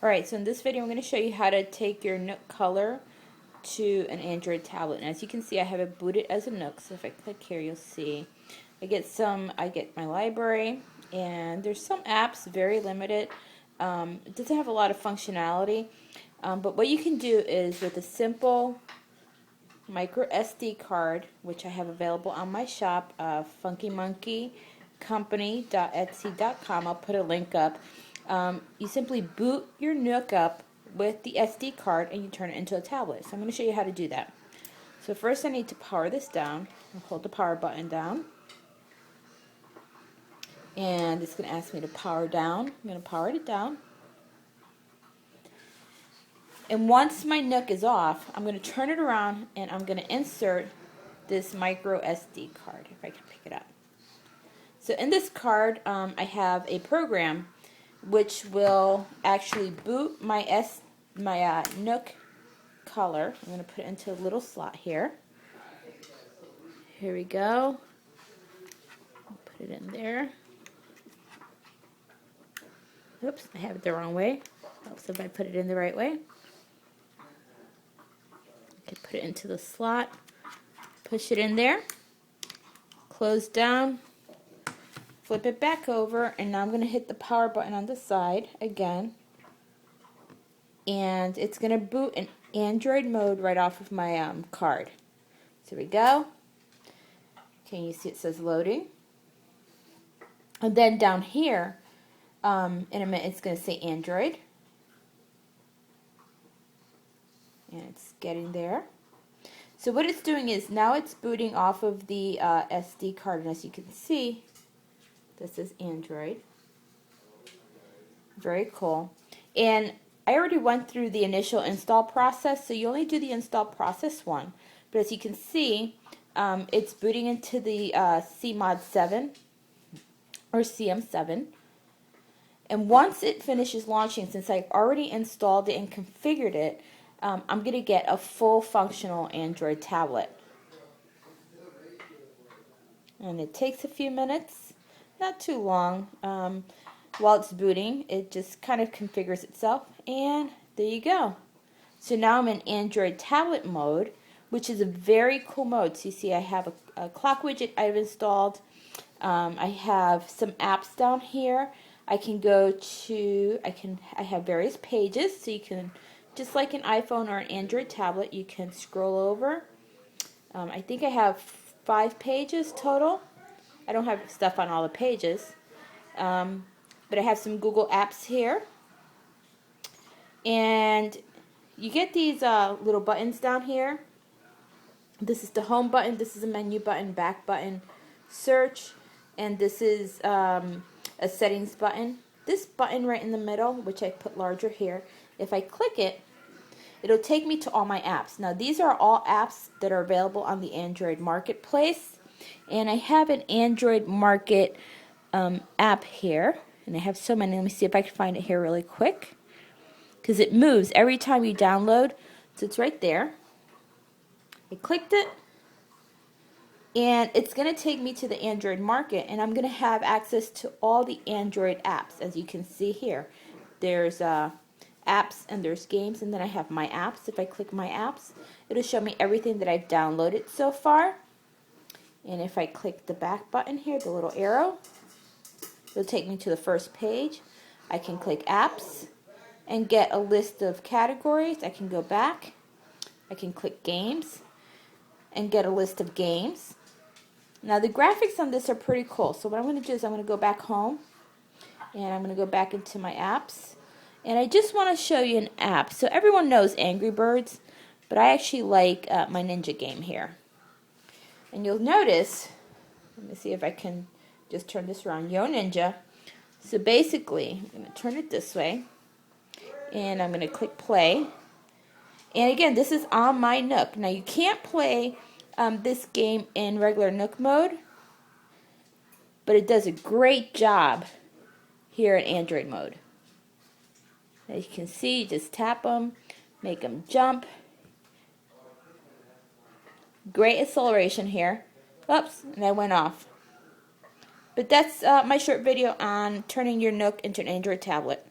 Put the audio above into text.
Alright, so in this video I'm going to show you how to take your Nook Color to an Android tablet. And as you can see, I have it booted as a Nook, so if I click here you'll see I get my library, and there's some apps, very limited. It doesn't have a lot of functionality, but what you can do is with a simple micro SD card, which I have available on my shop, funkymonkeycompany.etsy.com. I'll put a link up. You simply boot your Nook up with the SD card and you turn it into a tablet. So I'm going to show you how to do that. So first I need to power this down. I'll hold the power button down. And it's going to ask me to power down. I'm going to power it down. And once my Nook is off, I'm going to turn it around and I'm going to insert this micro SD card, if I can pick it up. So in this card, I have a program which will actually boot my Nook Color. I'm going to put it into a little slot here. Here we go. Put it in there. Oops, I have it the wrong way. Helps if I put it in the right way. Okay, put it into the slot. Push it in there. Close down. Flip it back over, and now I'm going to hit the power button on the side again. And it's going to boot in Android mode right off of my card. So here we go. Okay, you see it says loading. And then down here, in a minute, it's going to say Android. And it's getting there. So what it's doing is now it's booting off of the SD card, and as you can see, this is Android. Very cool. And I already went through the initial install process, so you only do the install process one. But as you can see, it's booting into the CMOD 7 or CM7. And once it finishes launching, since I've already installed it and configured it, I'm going to get a full functional Android tablet. And it takes a few minutes, not too long. While it's booting, it just kind of configures itself, and there you go. So now I'm in Android tablet mode, which is a very cool mode. So you see I have a clock widget I've installed. I have some apps down here. I can go to, I have various pages, so you can, just like an iPhone or an Android tablet, you can scroll over. I think I have 5 pages total. I don't have stuff on all the pages. But I have some Google apps here. And you get these little buttons down here. This is the home button, this is a menu button, back button, search, and this is a settings button. This button right in the middle, which I put larger here, if I click it, it'll take me to all my apps. Now these are all apps that are available on the Android Marketplace, and I have an Android Market app here, and I have so many. Let me see if I can find it here really quick, because it moves every time you download. So it's right there. I clicked it, and it's going to take me to the Android Market, and I'm going to have access to all the Android apps. As you can see here, there's apps and there's games, and then I have my apps. If I click my apps, it'll show me everything that I've downloaded so far. And if I click the back button here, the little arrow, it'll take me to the first page. I can click apps and get a list of categories. I can go back. I can click games and get a list of games. Now the graphics on this are pretty cool. So what I'm going to do is I'm going to go back home, and I'm going to go back into my apps. And I just want to show you an app. So everyone knows Angry Birds, but I actually like my Ninja game here. And you'll notice, let me see if I can just turn this around, Yo Ninja. So basically, I'm going to turn it this way, and I'm going to click play. And again, this is on my Nook. Now you can't play this game in regular Nook mode, but it does a great job here in Android mode. As you can see, you just tap them, make them jump. Great acceleration here. Oops, and I went off. But that's my short video on turning your Nook into an Android tablet.